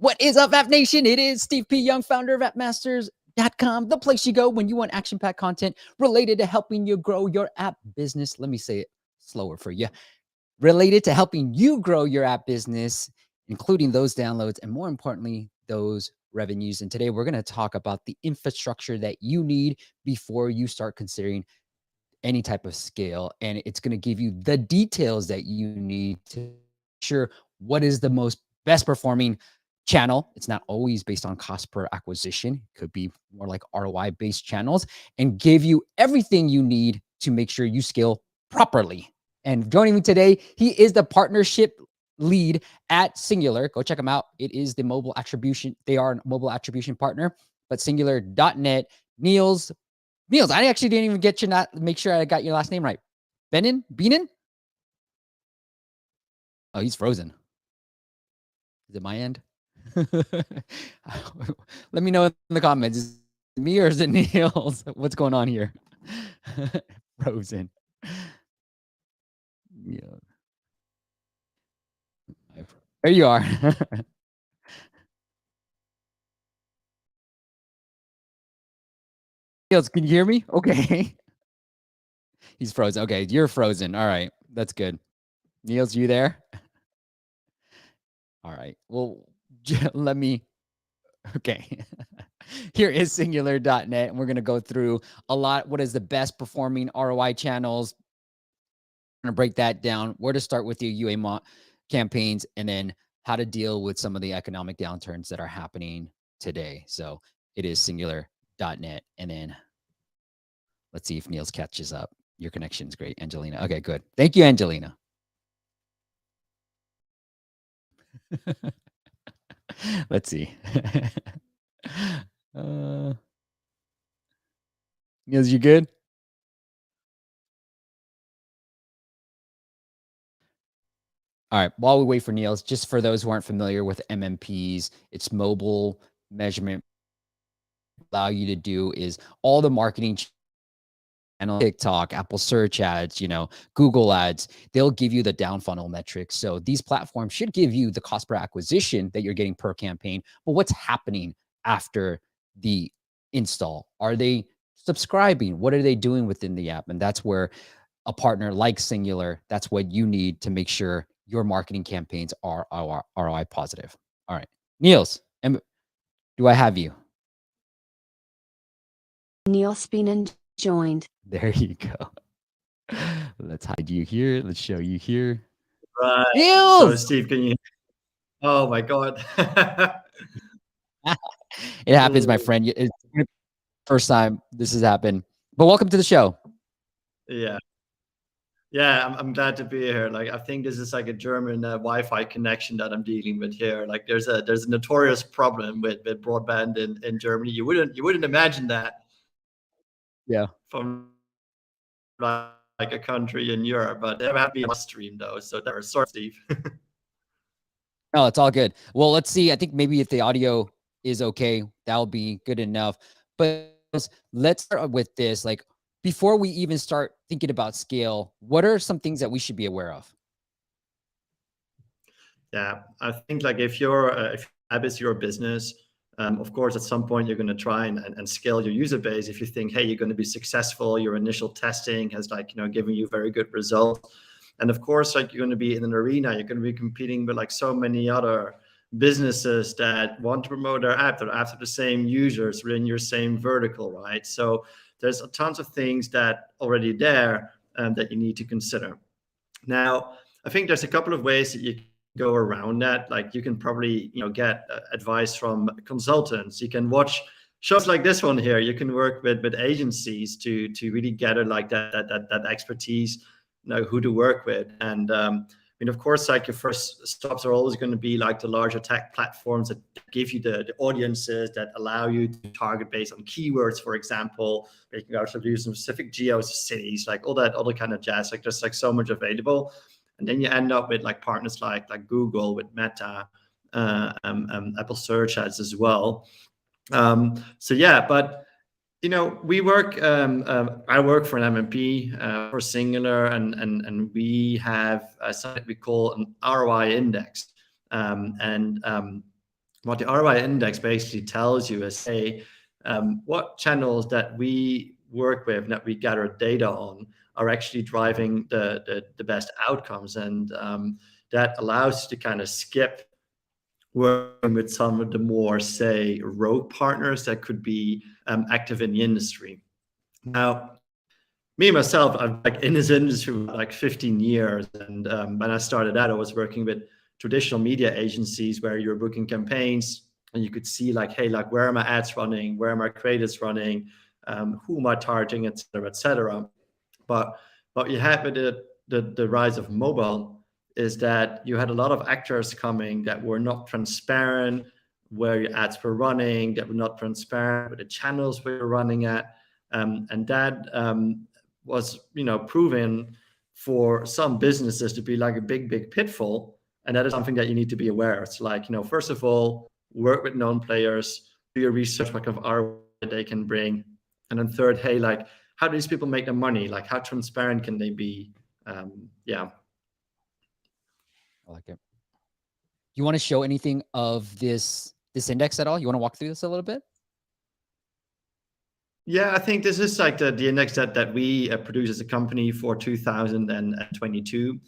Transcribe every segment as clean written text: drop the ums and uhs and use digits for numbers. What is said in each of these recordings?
What is up, App Nation? It is Steve P. Young, founder of appmasters.com, the place you go when you want action-packed content related to helping you grow your app business. Let me say it slower for you. Related to helping you grow your app business, including those downloads and, more importantly, those revenues. And today we're going to talk about the infrastructure that you need before you start considering any type of scale. And it's going to give you the details that you need to sure what is the most best performing channel. It's not always based on cost per acquisition. It could be more like ROI based channels, and give you everything you need to make sure you scale properly. And joining me today, he is the partnership lead at Singular. Go check him out. It is the mobile attribution. They are a mobile attribution partner, but singular.net. Niels, I actually didn't even get your make sure I got your last name right. Beenen? Oh, he's frozen. Is it my end? Let me know in the comments. Is it me or is it Niels? What's going on here? Frozen. Yeah. There you are. Niels, can you hear me? Okay. He's frozen. Okay, you're frozen. All right, that's good. Niels, you there? All right. Well, let me. Okay. Here is singular.net, and we're going to go through a lot. What is the best performing ROI channels? I'm going to break that down, where to start with your UA campaigns, and then how to deal with some of the economic downturns that are happening today. So it is singular.net. And then let's see if Niels catches up. Your connection's great, Angelina. Okay, good. Thank you, Angelina. Let's see. Niels, you good? All right. While we wait for Niels, just for those who aren't familiar with MMPs, it's mobile measurement. Allow you to do is all the marketing channel, TikTok, Apple search ads, Google ads, they'll give you the down funnel metrics. So these platforms should give you the cost per acquisition that you're getting per campaign, but what's happening after the install? Are they subscribing? What are they doing within the app? And that's where a partner like Singular, that's what you need to make sure your marketing campaigns are ROI positive. All right. Niels, do I have you? Niels Beenen joined. There you go. Let's hide you here. Let's show you here. Right. Niels! So Steve, can you? Oh my God. It happens, my friend. It's the first time this has happened. But welcome to the show. Yeah. Yeah, I'm glad to be here. Like, I think this is like a German Wi-Fi connection that I'm dealing with here. Like, there's a notorious problem with broadband in Germany. You wouldn't imagine that. Yeah. From like a country in Europe, but they have me on stream though. So there's sorry, Steve. No, it's all good. Well, let's see. I think maybe if the audio is okay, that'll be good enough. But let's start with this. Like, before we even start thinking about scale, what are some things that we should be aware of? Yeah, I think like if app is your business, of course, at some point you're going to try and scale your user base. If you think, hey, you're going to be successful, your initial testing has given you very good results. And of course, like you're going to be in an arena, you're going to be competing with like so many other businesses that want to promote their app that are after the same users within your same vertical, right? So there's tons of things that already there that you need to consider. Now, I think there's a couple of ways that you can go around that. Like you can probably get advice from consultants. You can watch shows like this one here. You can work with agencies to really gather like that expertise, who to work with. And of course, like your first stops are always going to be like the larger tech platforms that give you the audiences that allow you to target based on keywords, for example. You can also do some specific geos, cities, like all that other kind of jazz. Like there's like so much available. And then you end up with like partners like Google, with Meta, Apple search ads as well. So yeah, but we work. I work for an MMP for Singular, and we have something we call an ROI index. what the ROI index basically tells you is, hey, what channels that we work with and that we gather data on are actually driving the best outcomes, and that allows you to kind of skip working with some of the more, say, rogue partners that could be active in the industry. Now, me myself, I'm like in this industry for like 15 years, and when I started out, I was working with traditional media agencies where you're booking campaigns, and you could see like, hey, like where are my ads running, where are my creatives running, who am I targeting, et cetera, et cetera. But what you had with the rise of mobile is that you had a lot of actors coming that were not transparent where your ads were running, that were not transparent with the channels we were running at, and that was, proven for some businesses to be like a big pitfall. And that is something that you need to be aware. It's like, first of all, work with known players, do your research, what kind of ROI they can bring. And then third, hey, like, how do these people make their money? Like, how transparent can they be? Yeah. I like it. You want to show anything of this index at all? You want to walk through this a little bit? Yeah, I think this is like the index that we produce as a company for 2022.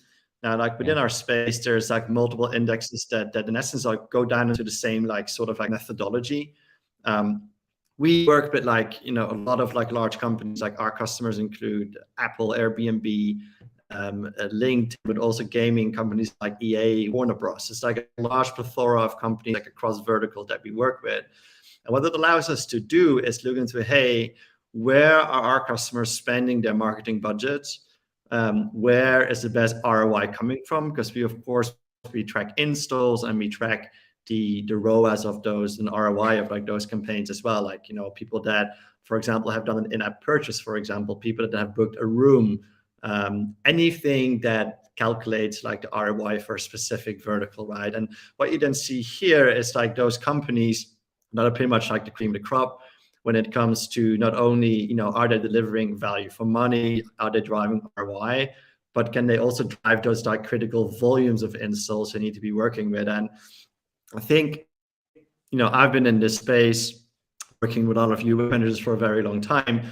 Now, like within our space, there's like multiple indexes that in essence like go down into the same like sort of like methodology. We work with like, a lot of like large companies. Like our customers include Apple, Airbnb, linked, but also gaming companies like EA, Warner Bros. It's like a large plethora of companies like across vertical that we work with. And what it allows us to do is look into, hey, where are our customers spending their marketing budgets? Where is the best ROI coming from? Because we track installs and we track the ROAS of those and ROI of like those campaigns as well. Like, people that, for example, have done an in-app purchase, for example, people that have booked a room, anything that calculates like the ROI for a specific vertical, right? And what you then see here is like those companies that are pretty much like the cream of the crop when it comes to not only, are they delivering value for money, are they driving ROI, but can they also drive those like critical volumes of installs they need to be working with? And I think, I've been in this space working with all of UA managers for a very long time,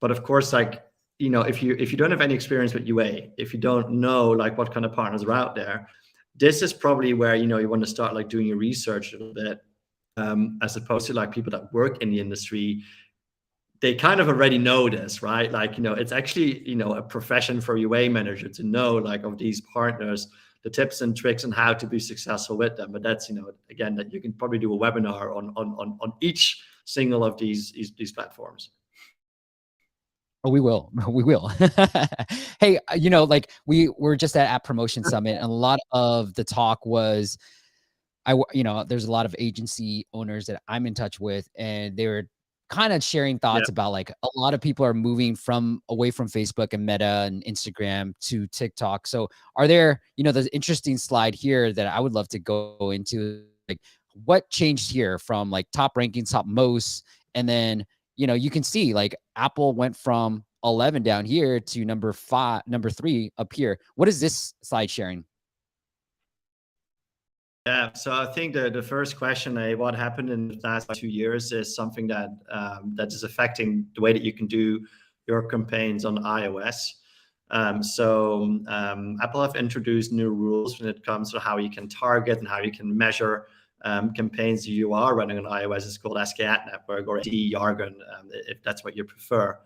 but of course, like, if you don't have any experience with UA, if you don't know like what kind of partners are out there, this is probably where, you want to start like doing your research a little bit. As opposed to like people that work in the industry, they kind of already know this, right? Like, it's actually, a profession for UA manager to know like of these partners, the tips and tricks and how to be successful with them. But that's, again, that you can probably do a webinar on each single of these platforms. Oh, we will. We will. Hey, like we were just at App Promotion Summit, and a lot of the talk was, there's a lot of agency owners that I'm in touch with, and they were kind of sharing thoughts about like a lot of people are moving away from Facebook and Meta and Instagram to TikTok. So are there, there's an interesting slide here that I would love to go into, like what changed here from like top rankings, top most, and then, you can see like Apple went from 11 down here to number 3 up here. What is this slide sharing? Yeah, so I think the first question, what happened in the last 2 years, is something that is affecting the way that you can do your campaigns on iOS. Apple have introduced new rules when it comes to how you can target and how you can measure campaigns you are running on iOS. It's called SK Ad Network, or AD jargon, if that's what you prefer.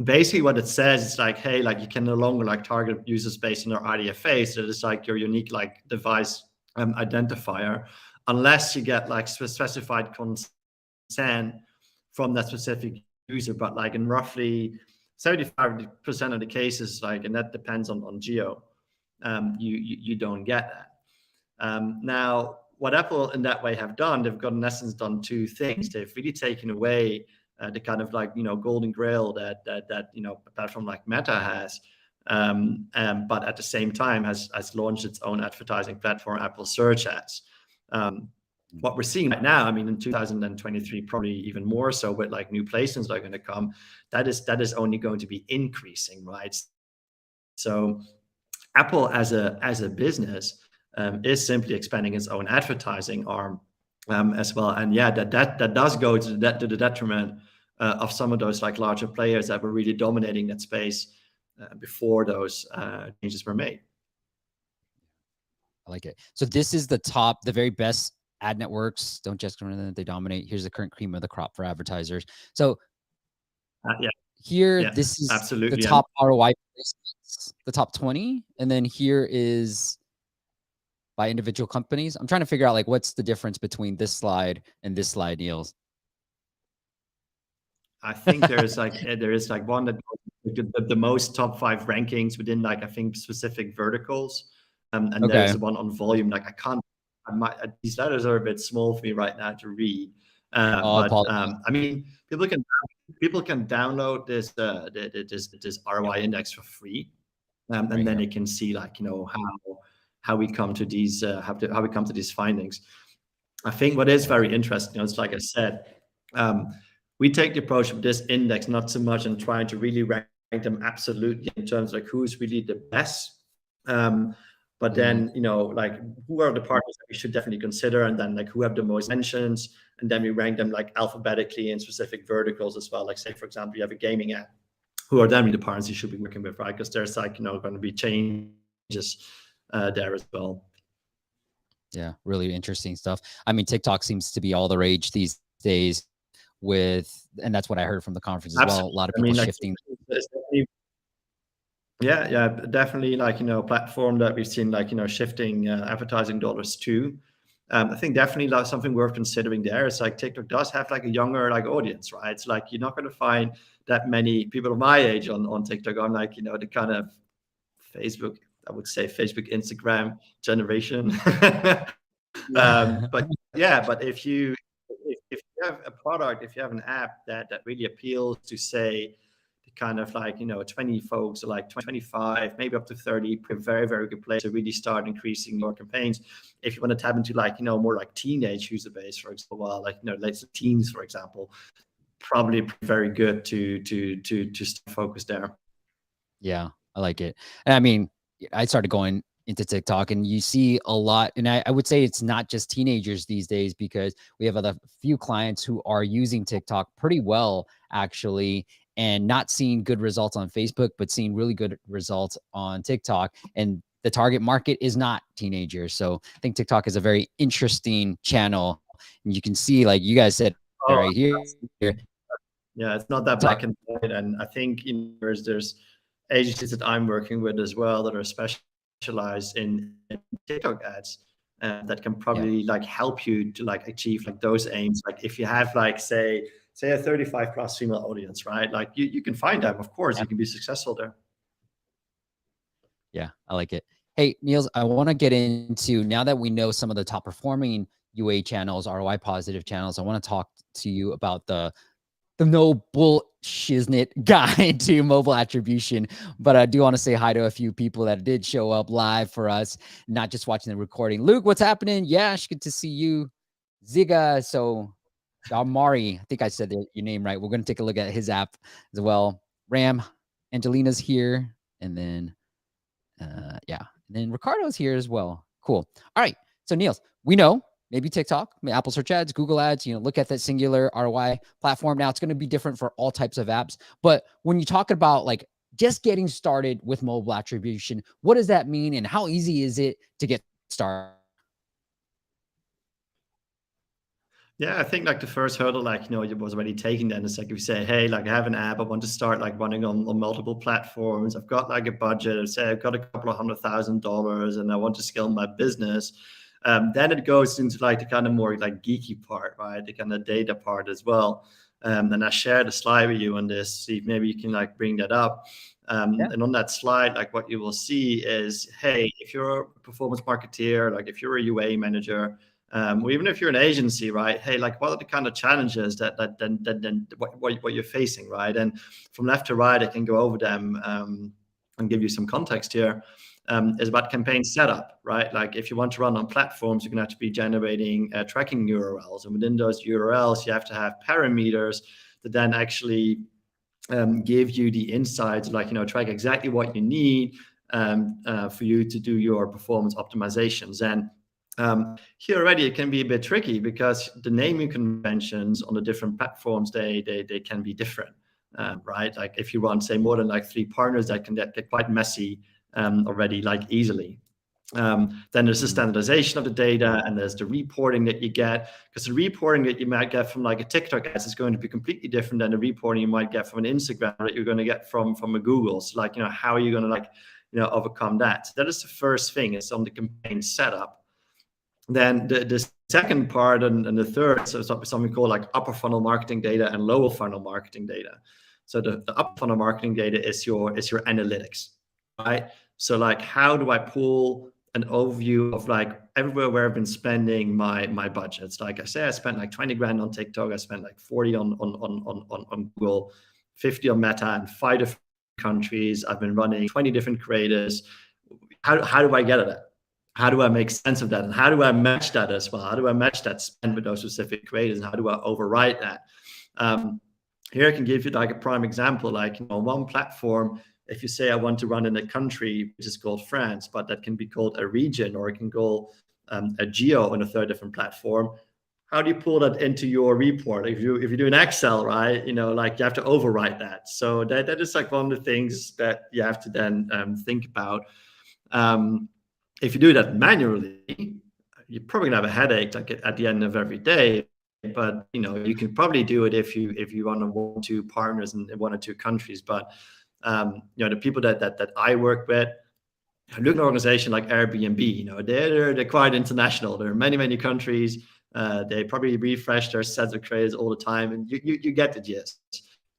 Basically what it says is like, hey, like you can no longer like target users based on their IDFA, so it's like your unique like device identifier, unless you get like specified consent from that specific user. But like in roughly 75% of the cases, like, and that depends on geo, you don't get that. Now, what Apple in that way have done, they've got in essence done two things. They've really taken away the kind of like, golden grail that a platform like Meta has. But at the same time has launched its own advertising platform, Apple Search Ads. What we're seeing right now, I mean, in 2023, probably even more so with like new placements that are going to come, that is only going to be increasing, right? So Apple as a business is simply expanding its own advertising arm as well. And yeah, that does go to the detriment of some of those like larger players that were really dominating that space before those changes were made. I like it. So this is the very best ad networks. Don't just they dominate. Here's the current cream of the crop for advertisers. So Yeah. here, Yeah, this is absolutely. the top ROI placements, the top 20. And then here is by individual companies. I'm trying to figure out like what's the difference between this slide and this slide, Niels. I think there is like one that the most top 5 rankings within like I think specific verticals, and Okay. there's the one on volume. Like these letters are a bit small for me right now to read. But I mean, people can download this this ROI index for free, and Right then here. they can see like how we come to these how we come to these findings. I think what is very interesting, it's like I said, we take the approach of this index not so much in trying to really rank them absolutely in terms of like who's really the best, but then like who are the partners that we should definitely consider, and then like who have the most mentions, and then we rank them like alphabetically in specific verticals as well. Like say for example you have a gaming app, who are then the partners you should be working with, right? Because there's like going to be changes there as well. Yeah, really interesting stuff. I mean, TikTok seems to be all the rage these days and that's what I heard from the conference as well. A lot of people shifting. Yeah, definitely like, platform that we've seen like, shifting advertising dollars to. I think definitely like something worth considering there is like TikTok does have like a younger like audience, right? It's like you're not going to find that many people of my age on TikTok. I'm like, the kind of Facebook, I would say Facebook, Instagram generation. But if you have a product, if you have an app that really appeals to say the kind of like 20 folks, or like 25, maybe up to 30, a very, very good place to really start increasing your campaigns. If you want to tap into like more like teenage user base, for example, like late teens, for example, probably very good to focus there. Yeah, I like it. And I mean, I started going into TikTok and you see a lot, and I would say it's not just teenagers these days, because we have a few clients who are using TikTok pretty well, actually, and not seeing good results on Facebook, but seeing really good results on TikTok. And the target market is not teenagers. So I think TikTok is a very interesting channel. And you can see, like you guys said right here. Yeah, it's not that black and white. And I think there's agencies that I'm working with as well that are specialized in TikTok ads, that can probably like help you to like achieve like those aims. Like if you have like say a 35 plus female audience, right? Like you can find them, of course, you can be successful there. Yeah, I like it. Hey, Niels, I want to get into, now that we know some of the top performing UA channels, ROI positive channels, I want to talk to you about the no bullshit guide to mobile attribution. But I do want to say hi to a few people that did show up live for us, not just watching the recording. Luke, what's happening? Yash, good to see you. Zynga, so Mari, I think I said your name right. We're going to take a look at his app as well. Ram, Angelina's here. And then, and then Ricardo's here as well. Cool. All right. So Niels, we know maybe TikTok, Apple search ads, Google ads, look at that singular ROI platform. Now it's going to be different for all types of apps. But when you talk about like just getting started with mobile attribution, what does that mean? And how easy is it to get started? Yeah, I think like the first hurdle, like, it was already taken then. It's like if you say, hey, like I have an app, I want to start like running on multiple platforms. I've got like a budget, I'd say I've got a couple of $100,000 and I want to scale my business. Then it goes into like the kind of more like geeky part, right? The kind of data part as well. And I shared a slide with you on this, see if maybe you can like bring that up. And on that slide, like what you will see is, hey, if you're a performance marketeer, like if you're a UA manager, or even if you're an agency, right? Hey, like what are the kind of challenges that what you're facing, right? And from left to right, I can go over them and give you some context here. Is about campaign setup, right? Like if you want to run on platforms, you're going to have to be generating tracking URLs, and within those URLs, you have to have parameters that then actually give you the insights, like track exactly what you need for you to do your performance optimizations. And Here already it can be a bit tricky because the naming conventions on the different platforms, they can be different, right? Like if you want, say, more than like 3 partners, that can get quite messy already, like easily. Then there's the standardization of the data, and there's the reporting that you get, because the reporting that you might get from like a TikTok ads is going to be completely different than the reporting you might get from an Instagram that you're going to get from a Google. So like, how are you going to like, overcome that? So that is the first thing. It's on the campaign setup. Then the second part and the third, so something called like upper funnel marketing data and lower funnel marketing data. So the upper funnel marketing data is your analytics, right? So like, how do I pull an overview of like everywhere where I've been spending my budgets? Like I say, I spent like 20 grand on TikTok, I spent like 40 on Google, 50 on Meta, and 5 different countries. I've been running 20 different creators. How do I get at it? How do I make sense of that? And how do I match that as well? How do I match that spend with those specific creators? And how do I overwrite that? Here I can give you like a prime example. Like on one platform, if you say I want to run in a country which is called France, but that can be called a region, or it can go a geo on a third different platform. How do you pull that into your report? If you do an Excel, right, like you have to overwrite that. So that is like one of the things that you have to then think about. If you do that manually, you're probably gonna have a headache like at the end of every day. But you can probably do it if you want 1 or 2 partners in 1 or 2 countries. But the people that I work with, look at an organization like Airbnb. They're quite international. There are many countries. They probably refresh their sets of creators all the time, and you get the gist.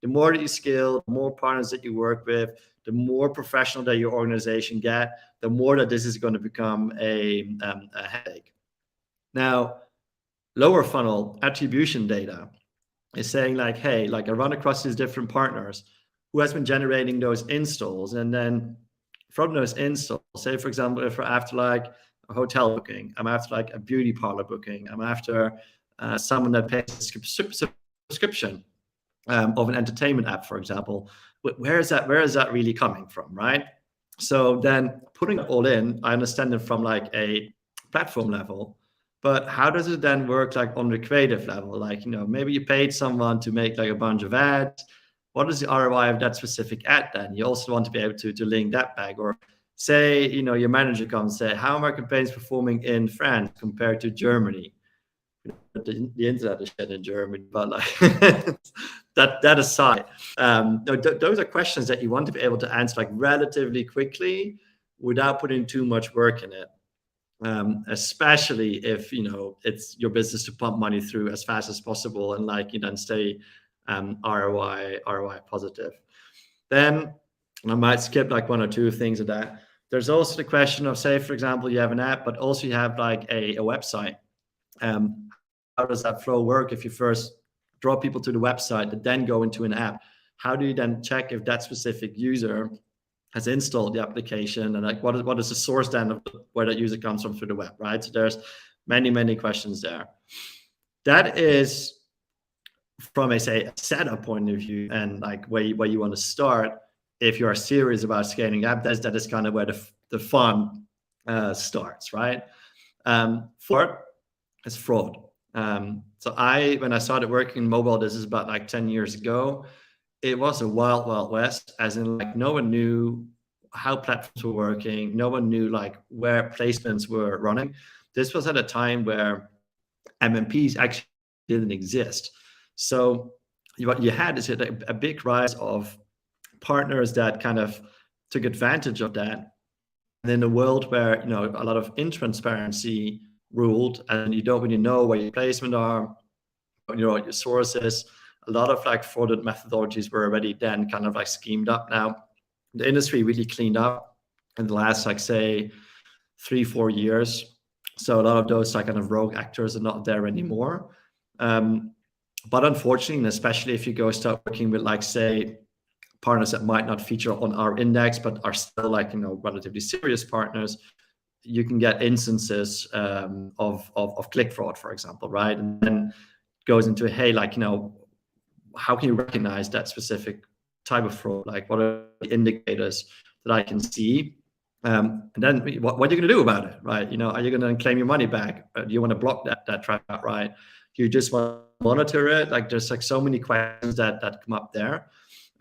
The more that you scale, the more partners that you work with, the more professional that your organization get, the more that this is going to become a headache. Now, lower funnel attribution data is saying like, hey, like I run across these different partners who has been generating those installs, and then from those installs, say for example, if we're after like a hotel booking, I'm after like a beauty parlor booking, I'm after someone that pays a subscription of an entertainment app, for example, where is that really coming from, right? So then putting it all in, I understand it from like a platform level, but how does it then work like on the creative level? Like, maybe you paid someone to make like a bunch of ads. What is the ROI of that specific ad then? You also want to be able to link that back. Or say, your manager comes and say, how are my campaigns performing in France compared to Germany? The internet is shit in Germany, but like that aside, those are questions that you want to be able to answer like relatively quickly without putting too much work in it. Especially if it's your business to pump money through as fast as possible and like you then stay ROI positive. Then I might skip like 1 or 2 things of that. There's also the question of, say for example, you have an app, but also you have like a website. How does that flow work? If you first draw people to the website and then go into an app, how do you then check if that specific user has installed the application, and like what is the source then of where that user comes from through the web, right? So there's many questions there. That is from a setup point of view, and like where you want to start if you are serious about scaling up. That is kind of where the fun starts, right? Fourth is fraud. So when I started working in mobile, this is about like 10 years ago, it was a wild west, as in like no one knew how platforms were working. No one knew like where placements were running. This was at a time where MMPs actually didn't exist. So what you had is a big rise of partners that kind of took advantage of that. And in a world where, a lot of intransparency ruled, and you don't really know where your placement are, what your sources, a lot of like fraudulent methodologies were already then kind of like schemed up. Now, the industry really cleaned up in the last, like, say, 3-4 years. So a lot of those like kind of rogue actors are not there anymore. But unfortunately, and especially if you start working with like, say, partners that might not feature on our index, but are still like, relatively serious partners, you can get instances of click fraud, for example, right? And then goes into, hey, like, how can you recognize that specific type of fraud? Like, what are the indicators that I can see And then what are you going to do about it, right? Are you going to claim your money back? Do you want to block that traffic, right? Do you just want to monitor it? Like there's like so many questions that come up there.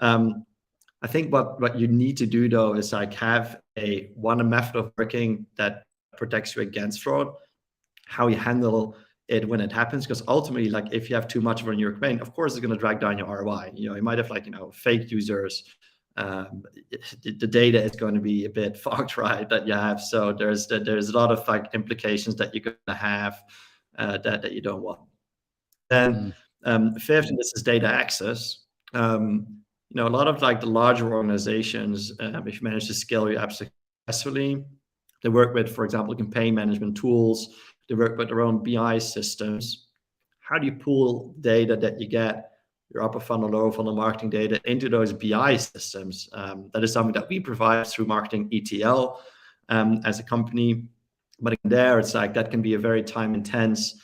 I think what you need to do though is like have one method of working that protects you against fraud, how you handle it when it happens, because ultimately, like if you have too much on your campaign, of course it's going to drag down your ROI. You might have like fake users. The data is going to be a bit fogged, right? That you have. So there's a lot of like implications that you're going to have that you don't want. Then fifth, and this is data access. A lot of like the larger organizations, if you manage to scale your app successfully, they work with, for example, campaign management tools. They work with their own BI systems. How do you pull data that you get, your upper funnel, lower funnel marketing data, into those BI systems? That is something that we provide through Marketing ETL as a company. But there, it's like that can be a very time-intense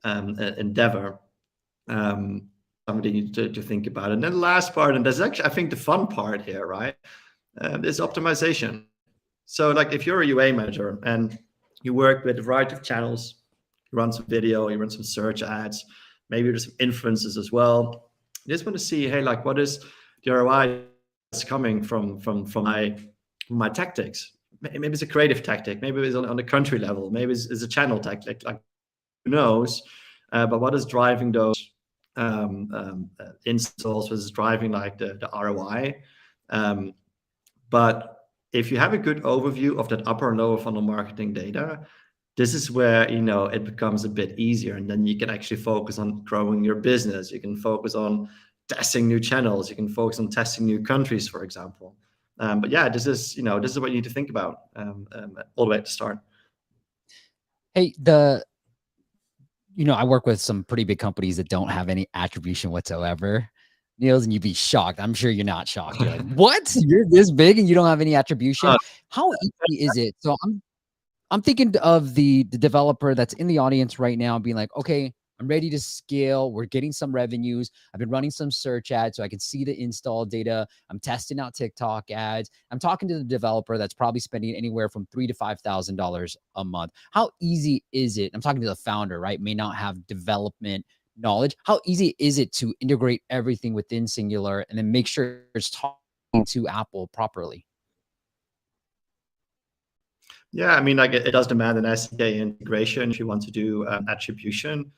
endeavor. Something to think about. And then the last part, and that's actually, I think, the fun part here, right, is optimization. So like if you're a UA manager and you work with a variety of channels, you run some video, you run some search ads, maybe there's some influencers as well. You just want to see, hey, like what is the ROI that's coming from my tactics? Maybe it's a creative tactic, maybe it's on the country level, maybe it's a channel tactic, like who knows? But what is driving those installs, was driving like the ROI? But if you have a good overview of that upper and lower funnel marketing data, this is where it becomes a bit easier, and then you can actually focus on growing your business. You can focus on testing new channels. You can focus on testing new countries, for example. But yeah, this is what you need to think about all the way at the start. Hey, I work with some pretty big companies that don't have any attribution whatsoever, Niels, and you'd be shocked. I'm sure you're not shocked. You're like, what? You're this big and you don't have any attribution? How easy is it? So I'm thinking of the developer that's in the audience right now being like, okay, I'm ready to scale. We're getting some revenues. I've been running some search ads so I can see the install data. I'm testing out TikTok ads. I'm talking to the developer that's probably spending anywhere from $3,000 to $5,000 a month. How easy is it? I'm talking to the founder, right? May not have development knowledge. How easy is it to integrate everything within Singular and then make sure it's talking to Apple properly? Yeah, I mean, like it does demand an SDK integration if you want to do attribution.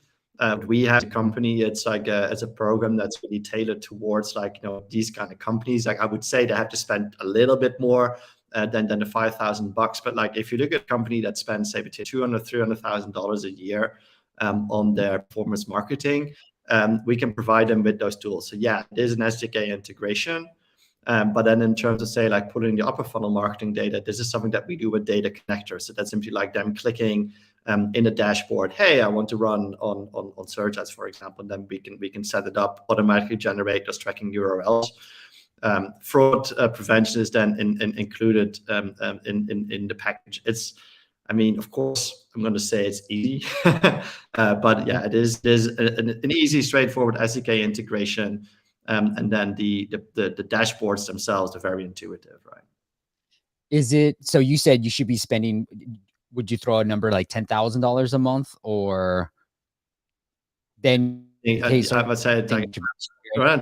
We have a company, it's like it's a program that's really tailored towards like these kind of companies. Like I would say they have to spend a little bit more than the $5,000. But like if you look at a company that spends say between $200,000-$300,000 a year on their performance marketing, we can provide them with those tools. So yeah, it is an SDK integration. But then in terms of say like putting the upper funnel marketing data, this is something that we do with data connectors. So that's simply like them clicking in the dashboard, hey, I want to run on search ads, for example, and then we can set it up, automatically generate those tracking URLs. Fraud prevention is then included in the package. I mean, of course, I'm going to say it's easy, but yeah, there's an easy, straightforward SDK integration. And then the dashboards themselves are very intuitive, right? Is it, so you said you should be spending, would you throw a number like $10,000 a month, or then? I would say it's like around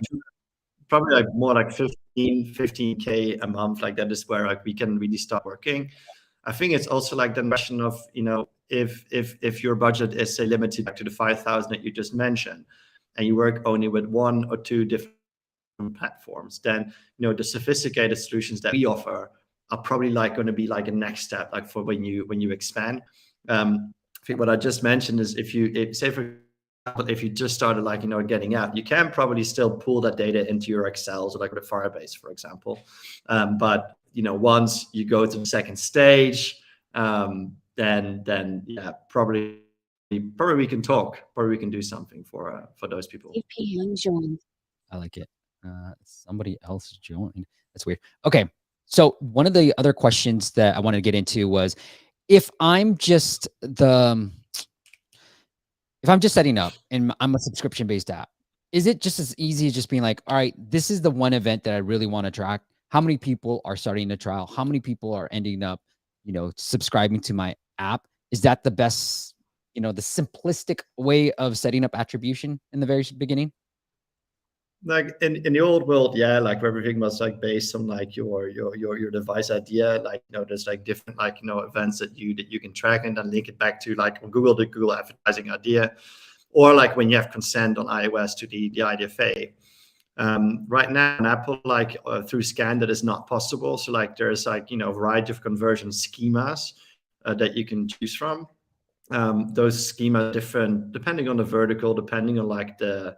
probably like more like 15K a month. Like that is where like we can really start working. I think it's also like the question of, if your budget is say limited to the 5,000 that you just mentioned, and you work only with one or two different platforms, then the sophisticated solutions that we offer are probably like going to be like a next step, like for when you expand. I think what I just mentioned is if say for example, if you just started like getting out, you can probably still pull that data into your Excel, so like with Firebase, for example. But once you go to the second stage, then yeah, probably we can talk. Probably we can do something for those people. I like it. Somebody else joined. That's weird. Okay. So one of the other questions that I wanted to get into was, if I'm just setting up and I'm a subscription-based app, is it just as easy as just being like, all right, this is the one event that I really want to track? How many people are starting the trial? How many people are ending up subscribing to my app. Is that the best, the simplistic way of setting up attribution in the very beginning? Like in the old world, yeah, like everything was like based on like your device idea. Like, there's like different like, events that you can track and then link it back to like on Google, the Google advertising idea, or like when you have consent on iOS to the IDFA. Right now on Apple, like through Scan, that is not possible. So like there's like, a variety of conversion schemas that you can choose from. Those schemas are different depending on the vertical, depending on like the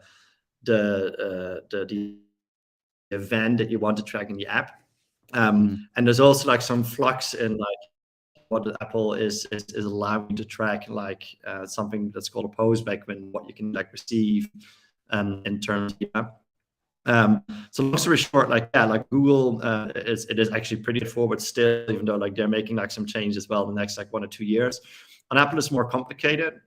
event that you want to track in the app. And there's also like some flux in like what Apple is allowing you to track, like something that's called a postback, when what you can like receive in terms of the app. So long story short, like Google it is actually pretty forward still, even though like they're making like some change as well in the next like 1 or 2 years. On Apple, it's more complicated.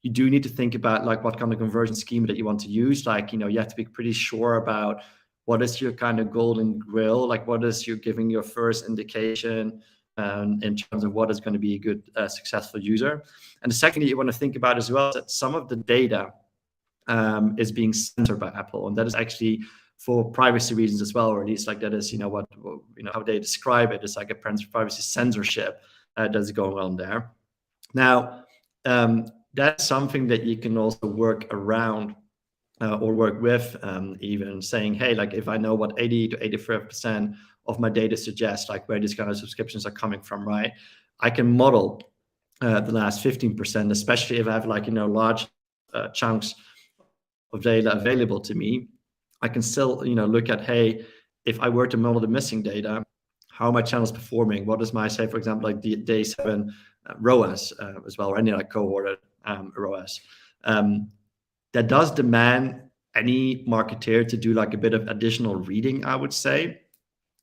You do need to think about like what kind of conversion schema that you want to use. Like, you have to be pretty sure about what is your kind of golden grill, like what is you giving your first indication in terms of what is going to be a good successful user. And the second thing you want to think about as well is that some of the data is being censored by Apple, and that is actually for privacy reasons as well, or at least like that is how they describe it is like a privacy censorship that's going on there. Now that's something that you can also work around or work with, even saying, hey, like if I know what 80 to 85% of my data suggests, like where these kind of subscriptions are coming from, right? I can model the last 15%, especially if I have like, large chunks of data available to me. I can still, look at, hey, if I were to model the missing data, how are my channels performing? What is my, say, for example, like the day 7 ROAS as well, or any like cohorted ROAS. That does demand any marketer to do like a bit of additional reading, I would say.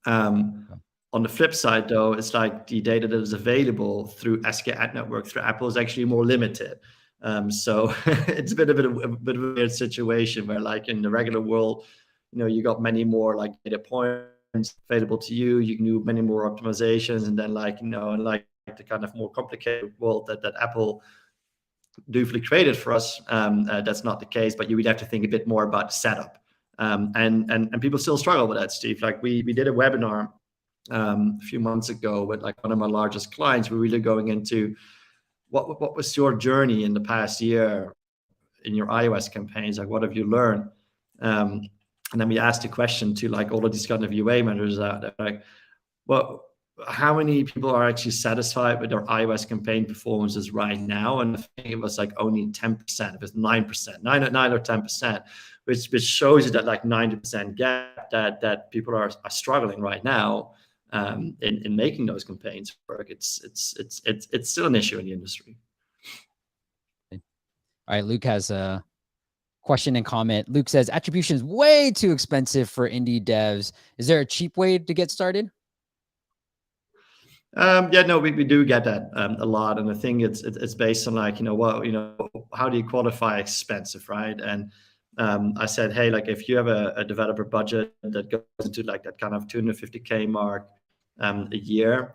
On the flip side, though, it's like the data that is available through SK Ad Network, through Apple, is actually more limited. So it's a bit of a weird situation where, like in the regular world, you got many more like data points available to you. You can do many more optimizations, and then like like the kind of more complicated world that Apple dutifully created for us, that's not the case. But you would have to think a bit more about the setup, and people still struggle with that, Steve. Like we did a webinar a few months ago with like one of my largest clients. We're really going into what was your journey in the past year in your iOS campaigns? Like what have you learned? And then we asked the question to like all of these kind of UA managers out there, like, well, how many people are actually satisfied with their iOS campaign performances right now? And I think it was like only 10%. It was 9%, 9 or 10%, which shows you that like 90% gap that people are struggling right now in making those campaigns work. It's still an issue in the industry. All right, Luke has a question and comment. Luke says, attribution is way too expensive for indie devs. Is there a cheap way to get started? Yeah, no, we do get that a lot, and I think it's based on like how do you qualify expensive, right? And I said, hey, like if you have a developer budget that goes into like that kind of 250K mark a year,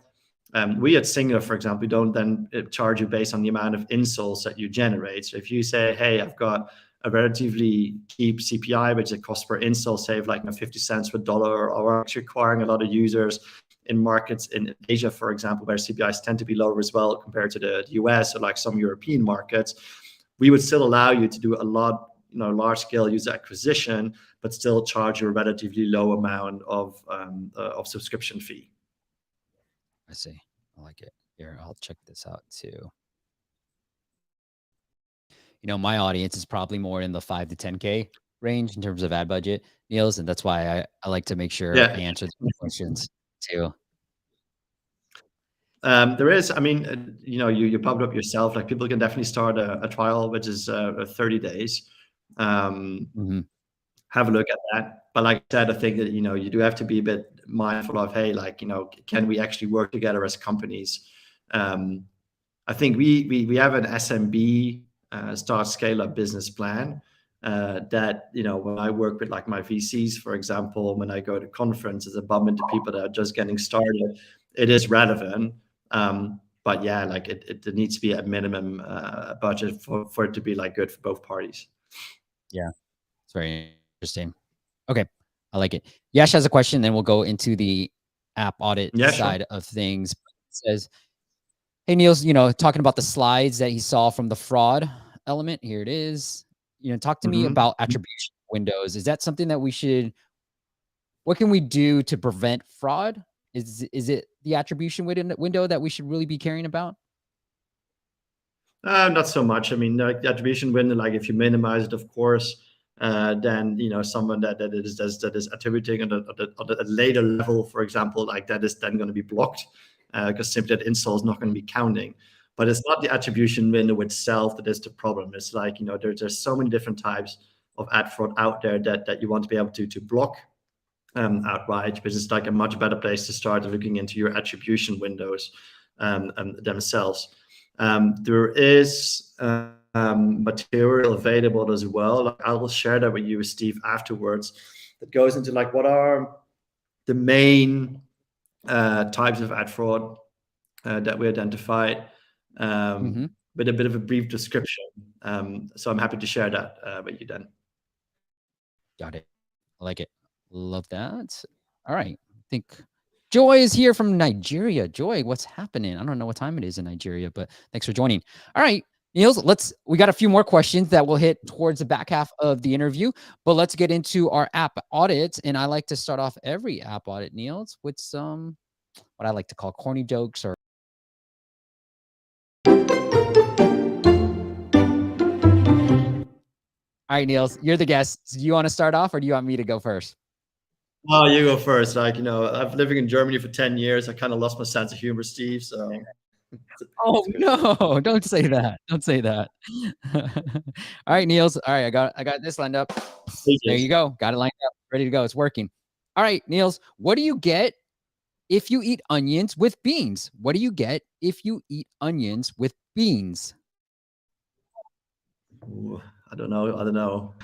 we at Zynga, for example, we don't then charge you based on the amount of installs that you generate. So if you say, hey, I've got a relatively cheap CPI, which is cost per install, save like 50 cents per dollar, or actually acquiring a lot of users in markets in Asia, for example, where CPIs tend to be lower as well compared to the US or like some European markets, we would still allow you to do a lot, large scale user acquisition, but still charge you a relatively low amount of subscription fee. I see. I like it. Here, I'll check this out too. My audience is probably more in the 5 to 10K range in terms of ad budget, Niels, and that's why I like to make sure I answer the questions too. There is, I mean, you popped up yourself. Like people can definitely start a trial, which is 30 days. Have a look at that. But like I said, I think that you do have to be a bit mindful of, hey, like can we actually work together as companies? I think we have an SMB start scale up business plan that when I work with like my VCs, for example, when I go to conferences, I bump into people that are just getting started. it is relevant. But yeah, like it needs to be a minimum budget for it to be like good for both parties. Yeah, it's very interesting. Okay, I like it. Yash has a question, then we'll go into the app audit side of things. It says, hey, Niels, talking about the slides that he saw from the fraud element. Here it is. Talk to me about attribution windows. Is that something that what can we do to prevent fraud? Is it the attribution window that we should really be caring about? Not so much. I mean, the attribution window, like if you minimize it, of course, then someone that is attributing at a later level, for example, like that is then going to be blocked because simply that install is not going to be counting. But it's not the attribution window itself that is the problem. It's like there's so many different types of ad fraud out there that you want to be able to block outright, because it's like a much better place to start looking into your attribution windows themselves. There is material available as well. Like, I will share that with you, Steve, afterwards. That goes into like what are the main types of ad fraud that we identified, with a bit of a brief description. So I'm happy to share that with you then. Got it. I like it. Love that. All right. I think Joy is here from Nigeria. Joy, what's happening? I don't know what time it is in Nigeria, but thanks for joining. All right, Niels, we got a few more questions that we'll hit towards the back half of the interview, but let's get into our app audits. And I like to start off every app audit, Niels, with some, what I like to call corny jokes or. All right, Niels, you're the guest. Do you want to start off or do you want me to go first? Oh, you go first. Like, I've been living in Germany for 10 years. I kind of lost my sense of humor, Steve. So. Oh no, don't say that. Don't say that. All right, Niels. All right, I got this lined up. There you go. Got it lined up. Ready to go. It's working. All right, Niels, what do you get if you eat onions with beans? What do you get if you eat onions with beans? Ooh, I don't know.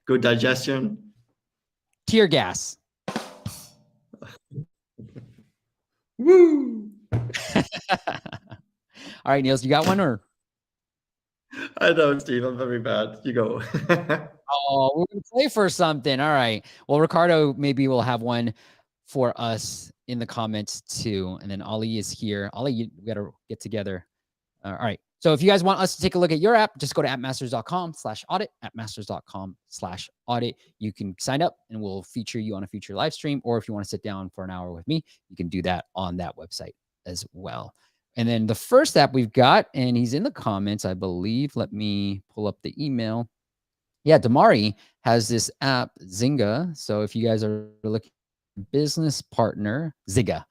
Good digestion. Tear gas. Woo! All right, Niels, you got one or? I know, Steve. I'm very bad. You go. Oh, we're going to play for something. All right. Well, Ricardo maybe will have one for us in the comments too. And then Ali is here. Ali, we got to get together. All right. So if you guys want us to take a look at your app, just go to appmasters.com/audit, appmasters.com/audit. You can sign up and we'll feature you on a future live stream. Or if you want to sit down for an hour with me, you can do that on that website as well. And then the first app we've got, and he's in the comments, I believe. Let me pull up the email. Yeah, Damari has this app, Zynga. So if you guys are looking for a business partner, Zynga,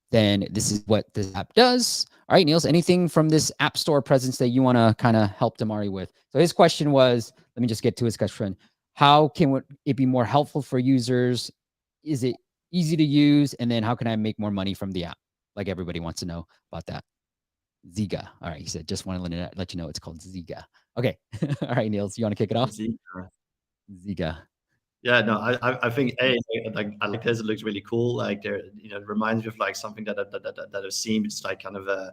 then this is what this app does. All right, Niels, anything from this app store presence that you want to kind of help Damari with? So his question was, let me just get to his question. How can it be more helpful for users? Is it easy to use? And then how can I make more money from the app? Like everybody wants to know about that. Zynga. All right, he said, just want to let you know it's called Zynga. Okay. All right, Niels, you want to kick it off? Zynga. Yeah, no, I think I like this. It looks really cool. Like there, it reminds me of like something that I've seen. It's like kind of a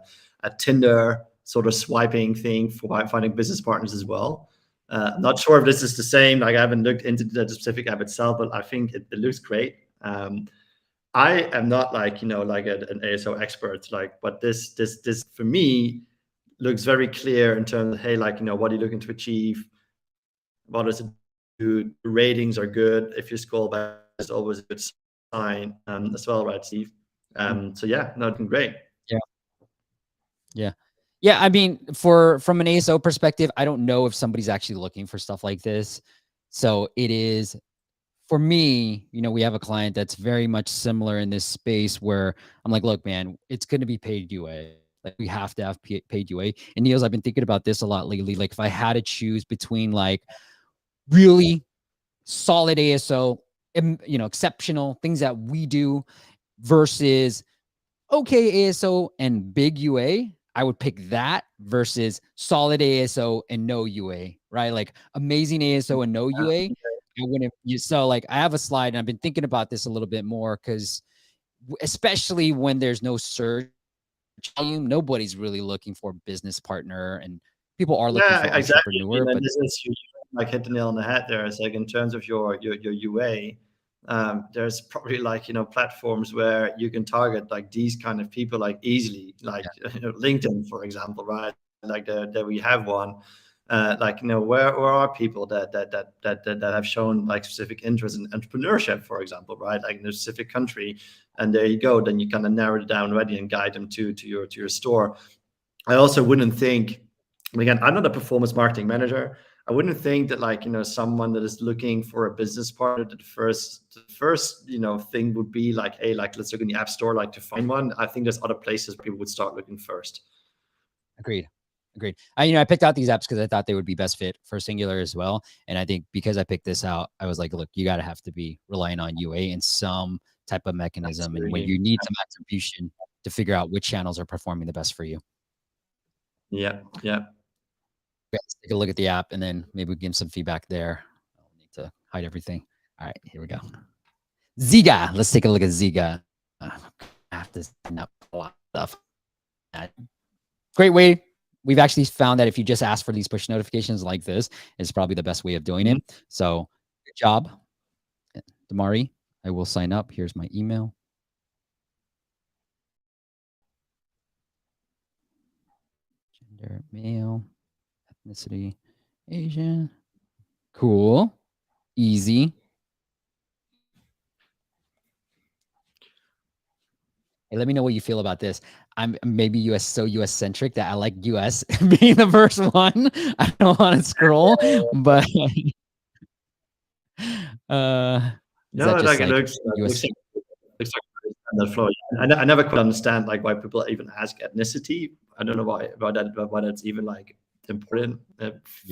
Tinder sort of swiping thing for finding business partners as well. I'm not sure if this is the same. Like I haven't looked into the specific app itself, but I think it looks great. I am not like like an ASO expert, like, but this for me looks very clear in terms of, hey, like what are you looking to achieve? What is it? The ratings are good. If you scroll back, it's always a good sign as well, right, Steve? So yeah, no, it's been great. Yeah. I mean, from an ASO perspective, I don't know if somebody's actually looking for stuff like this. So it is, for me, we have a client that's very much similar in this space where I'm like, look, man, it's going to be paid UA. Like we have to have paid UA. And Niels, I've been thinking about this a lot lately. Like if I had to choose between like really solid ASO, exceptional things that we do versus okay ASO and big UA, I would pick that versus solid ASO and no UA, right? Like amazing ASO and no UA. I wouldn't. So like I have a slide and I've been thinking about this a little bit more because especially when there's no search volume. Nobody's really looking for a business partner, and people are looking for exactly. entrepreneur. And But this is, you like hit the nail on the head there. It's like in terms of your UA, there's probably like, you know, platforms where you can target like these kind of people like easily, like you know, LinkedIn, for example, right? Like that we have one. Like, you know, where are people that have shown like specific interest in entrepreneurship, for example, right? Like in a specific country, and there you go. Then you kind of narrow it down already and guide them to your store. I also wouldn't think, again, I'm not a performance marketing manager. I wouldn't think that, like, you know, someone that is looking for a business partner, the first, you know, thing would be like, hey, like, let's look in the app store, like, to find one. I think there's other places people would start looking first. Agreed. I picked out these apps because I thought they would be best fit for Singular as well. And I think because I picked this out, I was like, look, you have to be relying on UA in some type of mechanism. Absolutely. And when you need some attribution to figure out which channels are performing the best for you. Yeah. Let's take a look at the app, and then maybe we give some feedback there. I'll need to hide everything. All right, here we go. Zynga. Let's take a look at Zynga. I have to send up a lot of stuff. Great way. We've actually found that if you just ask for these push notifications like this, it's probably the best way of doing it. So good job, Damari. I will sign up. Here's my email. Gender, male, ethnicity, Asian. Cool. Easy. Hey, let me know what you feel about this. I'm maybe US centric that I like US being the first one. I don't want to scroll, but No, like it looks like the flow. I never quite understand like why people even ask ethnicity. I don't know why that's even like important.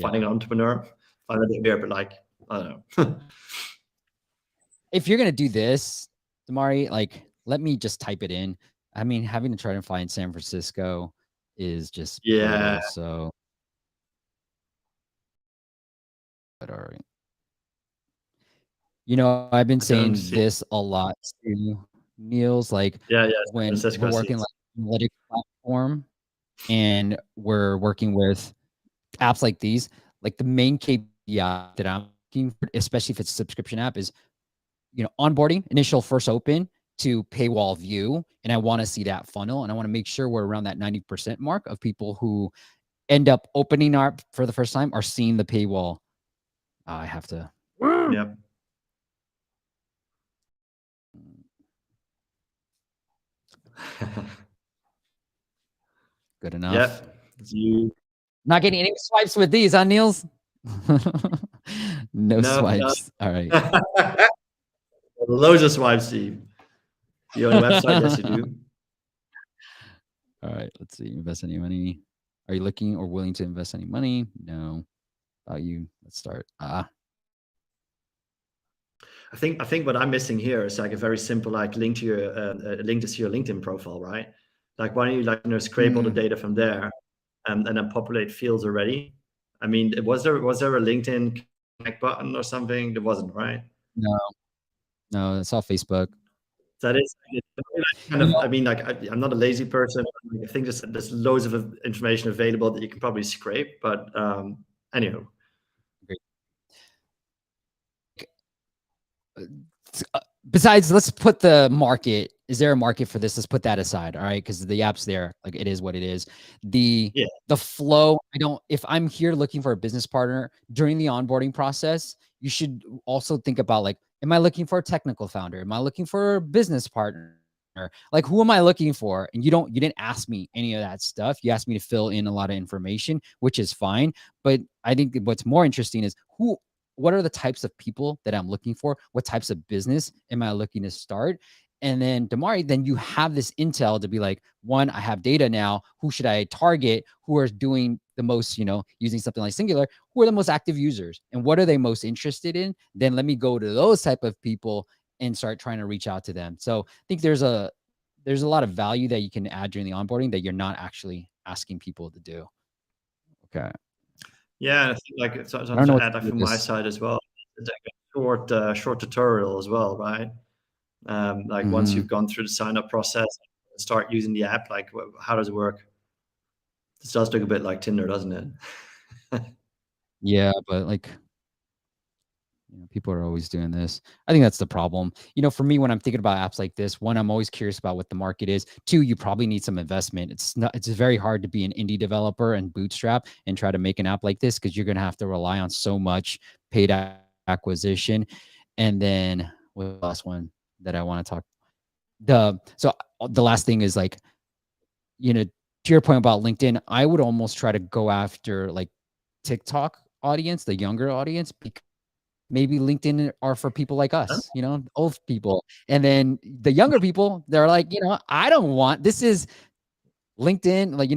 Finding an entrepreneur, find it weird, but like, I don't know. If you're gonna do this, Damari, like, let me just type it in. I mean, having to try to find San Francisco is just brutal, so. But all right. You know, I've been saying this a lot to Niels, like when we're working like analytics platform and we're working with apps like these, like the main KPI that I'm looking for, especially if it's a subscription app, is, you know, onboarding, initial first open to paywall view. And I want to see that funnel. And I want to make sure we're around that 90% mark of people who end up opening our for the first time are seeing the paywall. I have to. Yep. Good enough. Yep. Not getting any swipes with these, huh, Niels? No swipes. All right. Loads of swipes, Steve. You own a website? Yes, you do. All right. Let's see. Invest any money? Are you looking or willing to invest any money? No. About you. Let's start. I think what I'm missing here is like a very simple like link to your link to your LinkedIn profile, right? Like, why don't you, like, you know, scrape all the data from there and then populate fields already? I mean, was there a LinkedIn connect button or something? There wasn't, right? No, it's all Facebook. That is kind of, I mean, like, I'm not a lazy person. I think there's loads of information available that you can probably scrape, but anywho. Besides, let's put the market. Is there a market for this? Let's put that aside. All right. Because the app's there. Like, it is what it is. The flow. If I'm here looking for a business partner during the onboarding process, you should also think about, like, am I looking for a technical founder? Am I looking for a business partner? Like, who am I looking for? And you didn't ask me any of that stuff. You asked me to fill in a lot of information, which is fine. But I think what's more interesting is what are the types of people that I'm looking for? What types of business am I looking to start? And then, Damari, then you have this intel to be like, one, I have data now. Who should I target? Who are doing the most, you know, using something like Singular? Who are the most active users? And what are they most interested in? Then let me go to those type of people and start trying to reach out to them. So I think there's a lot of value that you can add during the onboarding that you're not actually asking people to do. Okay. Yeah, and I think, like, so to add, like, from my side as well, it's like a short tutorial as well, right? Like once you've gone through the sign up process, start using the app, like how does it work? This does look a bit like Tinder, doesn't it? Yeah, but like, people are always doing this. I think that's the problem. For me, when I'm thinking about apps like this, one, I'm always curious about what the market is. Two, you probably need some investment. It's very hard to be an indie developer and bootstrap and try to make an app like this, because you're going to have to rely on so much paid acquisition. And then what the last one that I want to talk, the last thing is like, to your point about LinkedIn, I would almost try to go after like TikTok audience, the younger audience, because maybe LinkedIn are for people like us, old people. And then the younger people, they're like, I don't want, this is LinkedIn, like,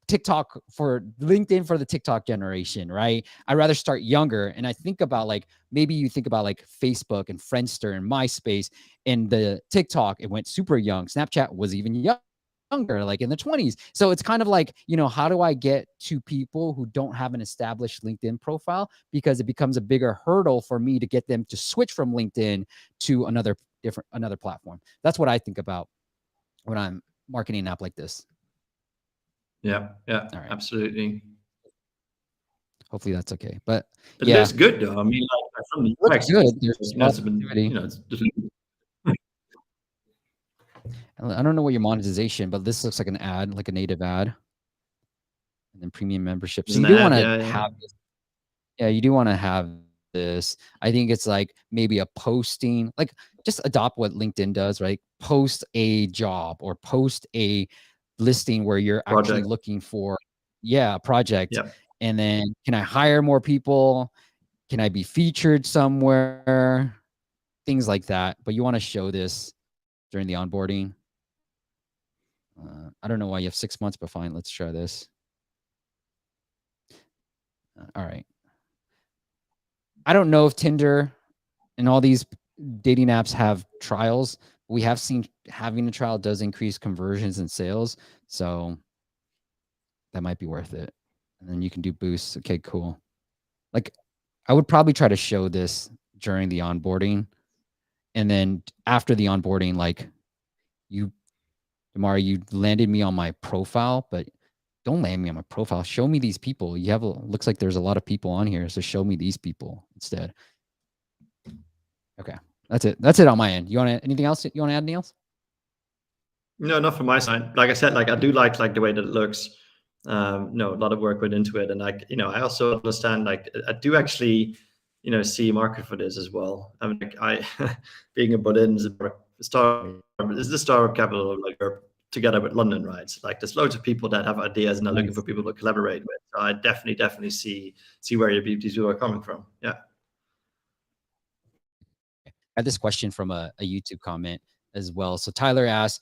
TikTok for LinkedIn for the TikTok generation, right? I'd rather start younger. And I think about like, maybe you think about like Facebook and Friendster and MySpace, and the TikTok, it went super young. Snapchat was even younger, like in the 20s. So it's kind of like, how do I get to people who don't have an established LinkedIn profile? Because it becomes a bigger hurdle for me to get them to switch from LinkedIn to another platform. That's what I think about when I'm marketing an app like this. Yeah, right. Absolutely. Hopefully that's okay. But it looks good though. I mean, like from the UX, good. There's I don't know what your monetization, but this looks like an ad, like a native ad, and then premium membership. So you do want to have this. Yeah, you do want to have this. I think it's like maybe a posting, like just adopt what LinkedIn does, right? Post a job or post a listing where you're actually looking for, a project. Yep. And then, can I hire more people? Can I be featured somewhere? Things like that. But you want to show this during the onboarding. I don't know why you have 6 months, but fine. Let's try this. All right. I don't know if Tinder and all these dating apps have trials. We have seen having a trial does increase conversions and sales. So that might be worth it. And then you can do boosts. Okay, cool. Like, I would probably try to show this during the onboarding. And then after the onboarding, like, Damari, you landed me on my profile, but don't land me on my profile. Show me these people. Looks like there's a lot of people on here. So show me these people instead. Okay. That's it. That's it on my end. You want anything else? You want to add anything else? No, not from my side. Like I said, like I do like the way that it looks. No, a lot of work went into it. And like, I also understand, like I do actually, see a market for this as well. I mean, like being a Beenen is the startup capital of like Europe together with London, right? So like there's loads of people that have ideas and are looking for people to collaborate with. So I definitely see where your these people are coming from. Yeah. I had this question from a YouTube comment as well. So Tyler asked,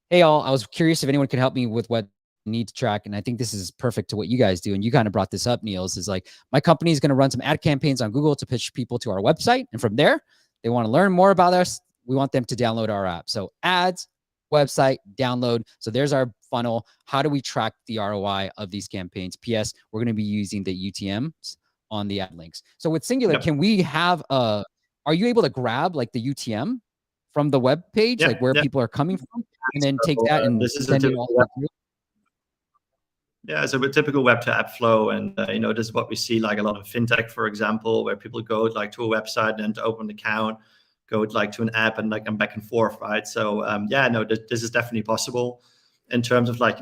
hey all, I was curious if anyone could help me with what I need to track. And I think this is perfect to what you guys do. And you kind of brought this up, Niels, is like, my company is going to run some ad campaigns on Google to pitch people to our website. And from there, they want to learn more about us. We want them to download our app. So ads, website, download. So there's our funnel. How do we track the ROI of these campaigns? PS, we're going to be using the UTMs on the ad links. So with Singular, can we have are you able to grab like the UTM from the web page, like where people are coming from, and then take that and send it all through? Yeah, so a typical web to app flow, and this is what we see like a lot of fintech, for example, where people go like to a website and to open an account, go like to an app and like back and forth, right? So this is definitely possible. In terms of like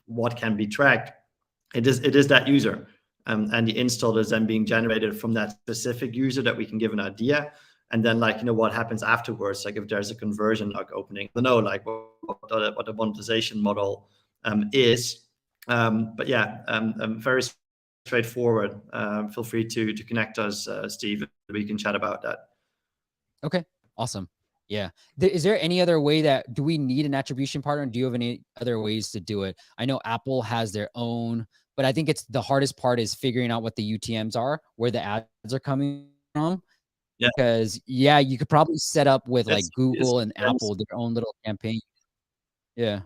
what can be tracked, it is that user. And the install is then being generated from that specific user that we can give an idea. And then like, what happens afterwards, like if there's a conversion like opening, I don't know, like what the monetization model is. But yeah, very straightforward. Feel free to connect us, Steve. We can chat about that. Okay, awesome. Yeah. Is there any other way do we need an attribution partner? Do you have any other ways to do it? I know Apple has their own, but I think it's the hardest part is figuring out what the UTMs are, where the ads are coming from. Yeah. Because you could probably set up with like Google and Apple their own little campaign. Yeah.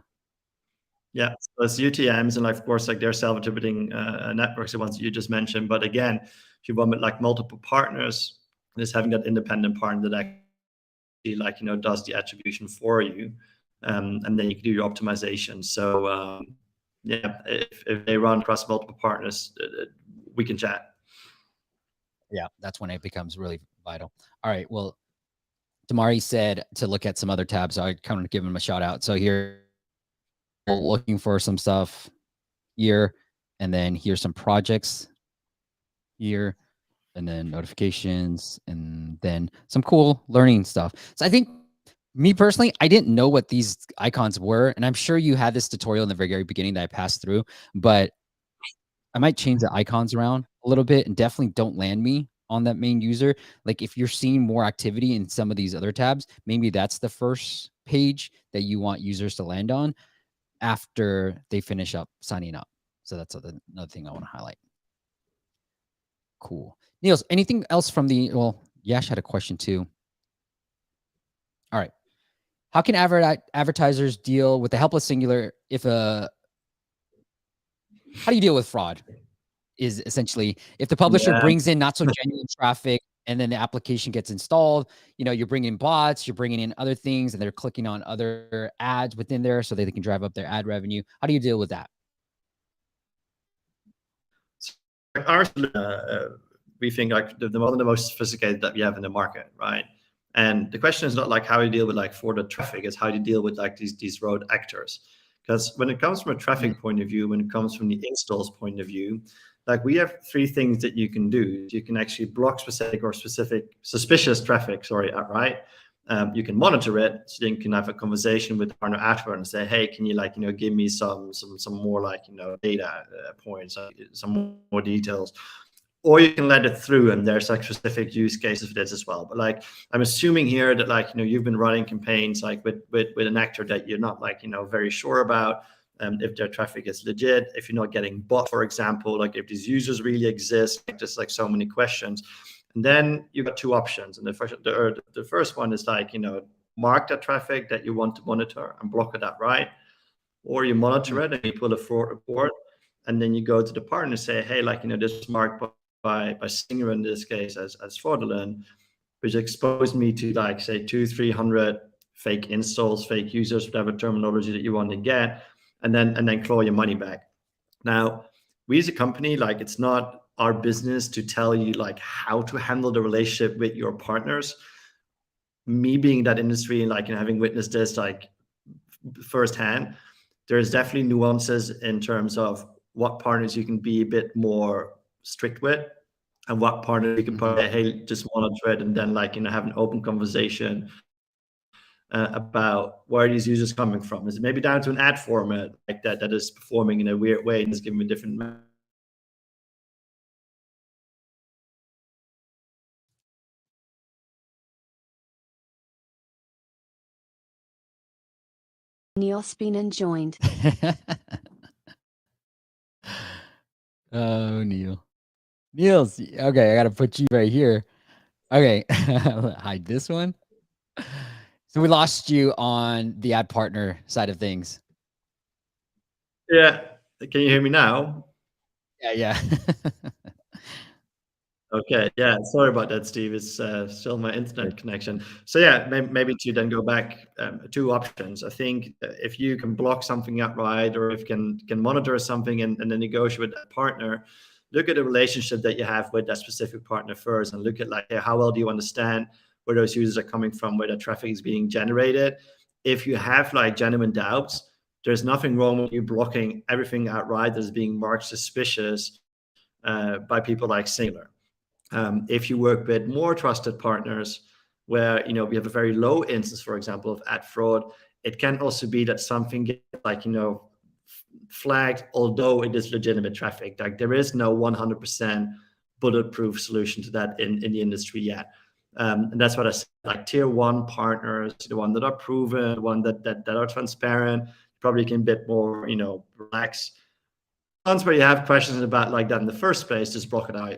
Yeah, so it's UTMs, and like, of course, like they're self-attributing networks, the ones that you just mentioned. But again, if you want with like multiple partners, just having that independent partner that like, does the attribution for you. And then you can do your optimization. So yeah, if they run across multiple partners, we can chat. Yeah, that's when it becomes really vital. All right, well, Damari said to look at some other tabs, so I kind of give him a shout out. So here, looking for some stuff here, and then here's some projects here, and then notifications, and then some cool learning stuff. So I think, me personally, I didn't know what these icons were, and I'm sure you had this tutorial in the very beginning that I passed through, but I might change the icons around a little bit, and definitely don't land me on that main user. Like if you're seeing more activity in some of these other tabs, maybe that's the first page that you want users to land on after they finish up signing up. So that's another thing I want to highlight. Cool. Niels, anything else from the, well, Yash had a question too. All right. How can advertisers deal with the helpless singular if how do you deal with fraud? Is essentially if the publisher brings in not so genuine traffic and then the application gets installed, you're bringing in bots, you're bringing in other things, and they're clicking on other ads within there so that they can drive up their ad revenue. How do you deal with that? Ours, we think like one of the most sophisticated that we have in the market, right? And the question is not like how you deal with like for the traffic, it's how you deal with like these road actors. Because when it comes from a traffic point of view, when it comes from the installs point of view, like we have 3 things that you can do. You can actually block specific suspicious traffic, right? You can monitor it, so you can have a conversation with the partner afterward and say, hey, can you like, give me some more like, data points, some more details. Or you can let it through, and there's like specific use cases for this as well. But like, I'm assuming here that like, you've been running campaigns like with an actor that you're not like, very sure about if their traffic is legit, if you're not getting bot, for example, like if these users really exist, like just like so many questions. And then you got 2 options. And the first one is like, mark that traffic that you want to monitor and block it outright, or you monitor it and you pull a fraud report, and then you go to the partner and say, hey, like, this is marked by Zynga in this case as fraudulent, which exposed me to like say 200-300 fake installs, fake users, whatever terminology that you want to get, and then claw your money back. Now, we as a company, like it's not our business to tell you like how to handle the relationship with your partners. Me being in that industry and like having witnessed this like firsthand, there's definitely nuances in terms of what partners you can be a bit more strict with, and what partner you can put, hey, just monitor it, and then like have an open conversation about where are these users coming from. Is it maybe down to an ad format like that is performing in a weird way and is giving a different Niels Beenen joined. Oh, Niels. Okay, I got to put you right here. Okay, hide this one. So we lost you on the ad partner side of things. Yeah. Can you hear me now? Yeah. Okay. Yeah. Sorry about that, Steve. It's still my internet connection. So yeah, maybe to then go back, 2 options. I think if you can block something outright, or if you can monitor something and then negotiate with that partner, look at the relationship that you have with that specific partner first, and look at like, how well do you understand where those users are coming from, where the traffic is being generated. If you have like genuine doubts, there's nothing wrong with you blocking everything outright that is being marked suspicious by people like Singular. If you work with more trusted partners where we have a very low instance, for example, of ad fraud, it can also be that something gets like flagged, although it is legitimate traffic. Like there is no 100% bulletproof solution to that in the industry yet. And that's what I said, like tier 1 partners, the one that are proven, the one that are transparent, probably can be a bit more relax. Ones where you have questions about like that in the first place, just block it out.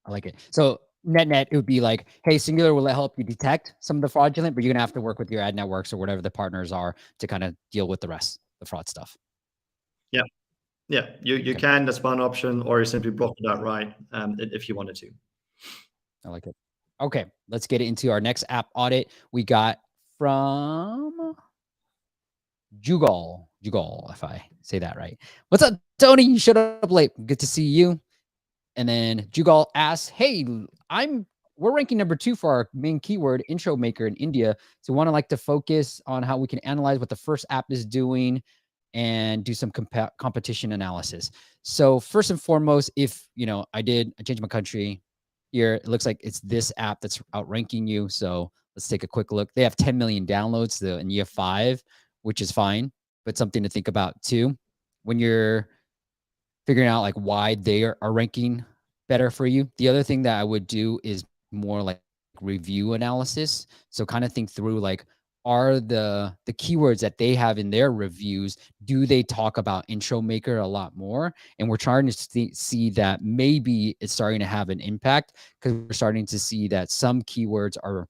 I like it. So net, it would be like, hey, Singular will help you detect some of the fraudulent, but you're gonna have to work with your ad networks or whatever the partners are to kind of deal with the rest, the fraud stuff. Yeah, you can. That's one option, or you simply block it outright if you wanted to. I like it. Okay, let's get into our next app audit. We got from Jugal, if I say that right. What's up, Tony? You showed up late. Good to see you. And then Jugal asks, "Hey, we're ranking number 2 for our main keyword intro maker in India. So we want to like to focus on how we can analyze what the first app is doing and do some competition analysis. So first and foremost, if I changed my country here, it looks like it's this app that's outranking you. So let's take a quick look. They have 10 million downloads in year 5, which is fine, but something to think about too when you're figuring out like why they are ranking better for you. The other thing that I would do is more like review analysis. So kind of think through like, are the keywords that they have in their reviews, do they talk about intro maker a lot more? And we're trying to see that maybe it's starting to have an impact, because we're starting to see that some keywords are,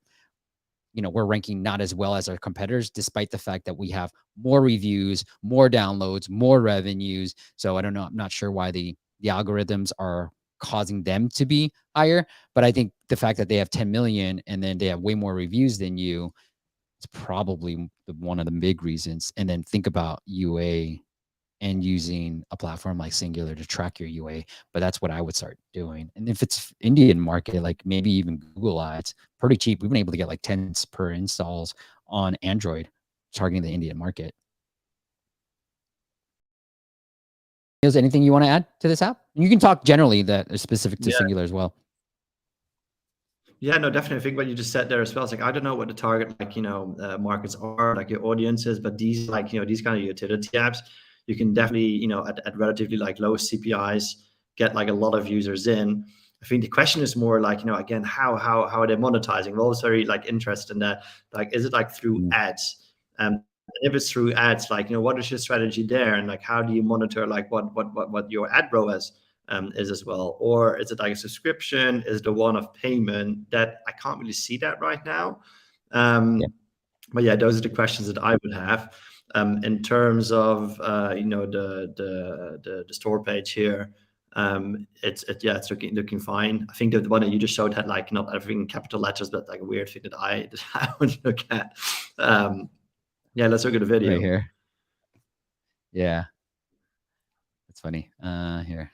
we're ranking not as well as our competitors, despite the fact that we have more reviews, more downloads, more revenues. So I don't know. I'm not sure why the algorithms are causing them to be higher, but I think the fact that they have 10 million and then they have way more reviews than you, it's probably one of the big reasons. And then think about UA and using a platform like Singular to track your UA. But that's what I would start doing. And if it's Indian market, like maybe even Google Ads, pretty cheap. We've been able to get like 10 per installs on Android targeting the Indian market. Is anything you want to add to this app? You can talk generally that is specific to Singular as well. Yeah, no, definitely. I think what you just said there as well. It's like, I don't know what the target, markets are, like your audiences, but these, these kind of utility apps, you can definitely, at relatively like low CPIs, get like a lot of users in. I think the question is more like, again, how are they monetizing? We're always very like interested in that. Like, is it like through ads? If it's through ads, like, what is your strategy there? And like, how do you monitor like what your ad ROAS is as well? Or is it like a subscription? Is it a one-off payment? That I can't really see that right now. But yeah, those are the questions that I would have. In terms of the store page here, it's looking fine. I think the one that you just showed had like not everything in capital letters, but like a weird thing that I would look at. Yeah, let's look at the video right here. Yeah, that's funny. Here.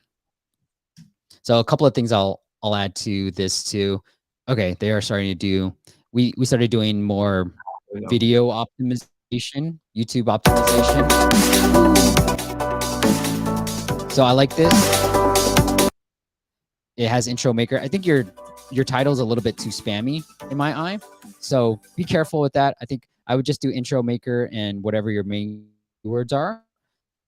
So a couple of things I'll add to this too. Okay, they are starting to do. We started doing more video optimization, YouTube optimization. So I like this. It has intro maker. I think your title is a little bit too spammy in my eye. So be careful with that. I think I would just do intro maker and whatever your main words are,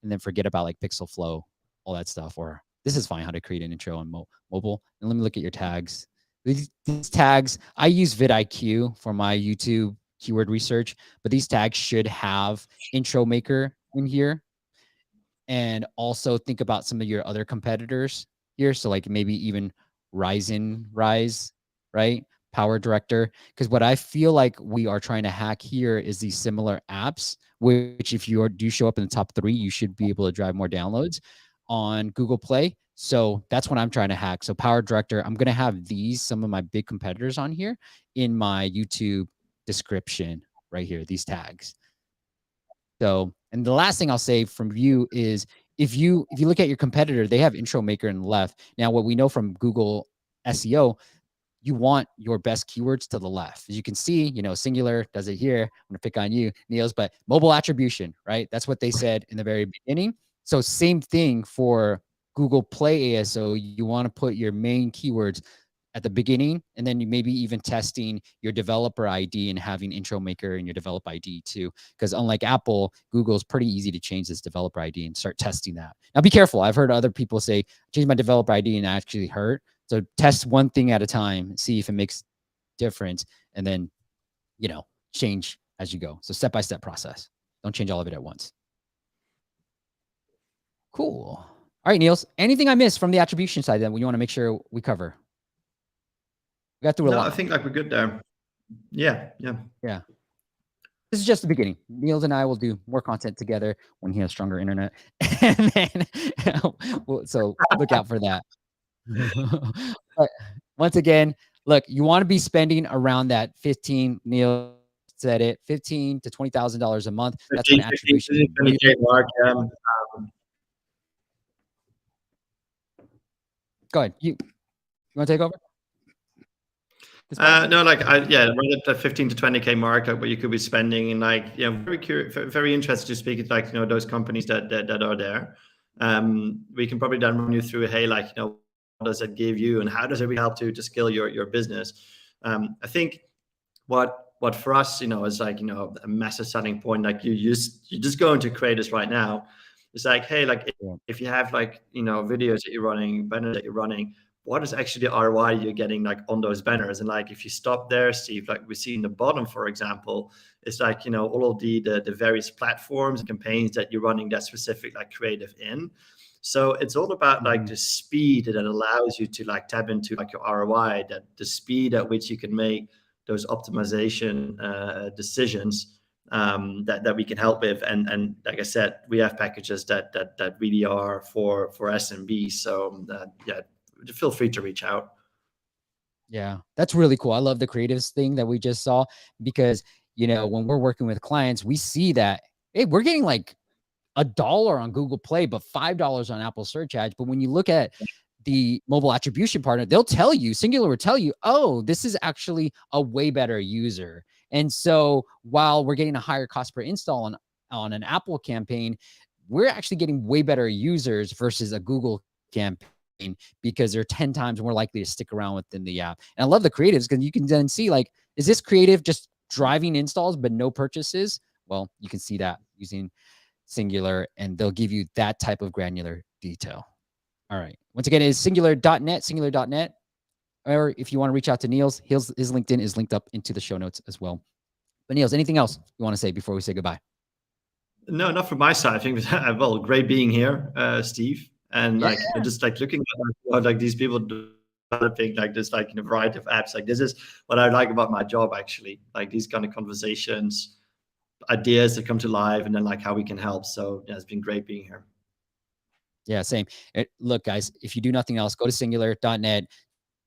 and then forget about like pixel flow, all that stuff. Or this is fine, how to create an intro on mobile. And let me look at your tags. These tags, I use vidIQ for my YouTube keyword research, but these tags should have intro maker in here. And also think about some of your other competitors here. So like maybe even Rise, right? Power Director. Because what I feel like we are trying to hack here is these similar apps, which if you do show up in the top 3, you should be able to drive more downloads on Google Play. So that's what I'm trying to hack. So Power Director, I'm going to have some of my big competitors on here in my YouTube description right here, these tags. So, and the last thing I'll say from you is if you look at your competitor, they have intro maker in the left. Now, what we know from Google SEO, you want your best keywords to the left. As you can see, Singular does it here. I'm going to pick on you, Niels, but mobile attribution, right? That's what they said in the very beginning. So same thing for Google Play ASO. You want to put your main keywords at the beginning, and then you maybe even testing your developer ID and having intro maker in your developer ID too. Because unlike Apple, Google's pretty easy to change this developer ID and start testing that. Now be careful. I've heard other people say, change my developer ID and it actually hurt. So test one thing at a time, see if it makes difference, and then, change as you go. So step-by-step process. Don't change all of it at once. Cool. All right, Niels, anything I missed from the attribution side then you want to make sure we cover? We got through a lot. I think like we're good there. Yeah. This is just the beginning. Niels and I will do more content together when he has stronger internet. And then, so look out for that. But once again, look, you want to be spending around that 15, Neil said it, $15,000 to $20,000 a month. That's when 15, attribution 20K mark. Go ahead. You want to take over? No, like right at the 15 to 20K mark, like what you could be spending, and like, very curious, very interested to speak to like, those companies that are there. We can probably then run you through, hey, like, what does it give you, and how does it really help to scale your business? I think what for us, is like, a massive selling point. Like you just go into creators right now. It's like, hey, like if you have like, videos that you're running, banners that you're running, what is actually the ROI you're getting like on those banners? And like, if you stop there, Steve, like we see in the bottom, for example, it's like, all of the various platforms and campaigns that you're running that specific like creative in. So it's all about like the speed that allows you to like tap into like your ROI, that the speed at which you can make those optimization decisions that we can help with. And like I said, we have packages that really are for SMB. So feel free to reach out. Yeah, that's really cool. I love the creatives thing that we just saw, because, when we're working with clients, we see that, hey, we're getting like $1 on Google Play, but $5 on Apple search ads. But when you look at the mobile attribution partner, they'll tell you, Singular will tell you, oh, this is actually a way better user. And so while we're getting a higher cost per install on an Apple campaign, we're actually getting way better users versus a Google campaign, because they're 10 times more likely to stick around within the app. And I love the creatives, because you can then see, like, is this creative just driving installs but no purchases? Well, you can see that using Singular, and they'll give you that type of granular detail. All right. Once again, it's singular.net. Or if you want to reach out to Niels, his LinkedIn is linked up into the show notes as well. But Niels, anything else you want to say before we say goodbye? No, not from my side. I think, well, great being here, Steve. And like, just like looking at like these people developing like this, like, variety of apps. Like, this is what I like about my job, actually. Like these kind of conversations, ideas that come to life, and then like how we can help. So it's been great being here. Yeah, same. Look, guys, if you do nothing else, go to singular.net.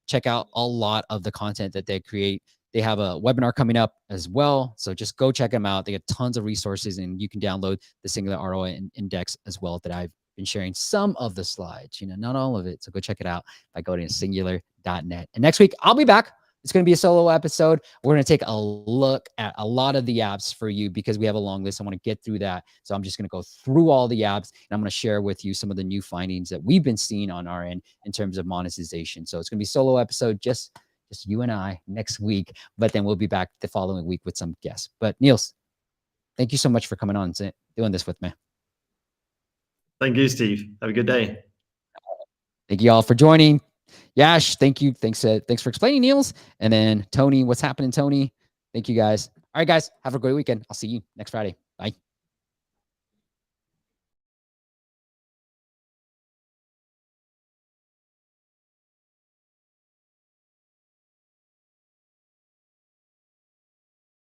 Check out a lot of the content that they create. They have a webinar coming up as well. So just go check them out. They got tons of resources, and you can download the Singular ROI Index as well, that I've been sharing some of the slides, not all of it. So go check it out by going to singular.net. And next week, I'll be back. It's going to be a solo episode. We're going to take a look at a lot of the apps for you, because we have a long list. I want to get through that. So I'm just going to go through all the apps, and I'm going to share with you some of the new findings that we've been seeing on our end in terms of monetization. So it's going to be a solo episode, just you and I next week, but then we'll be back the following week with some guests. But Niels, thank you so much for coming on and doing this with me. Thank you, Steve. Have a good day. Thank you all for joining. Yash, thank you. Thanks for explaining, Niels. And then Tony, what's happening, Tony? Thank you, guys. All right, guys, have a great weekend. I'll see you next Friday. Bye.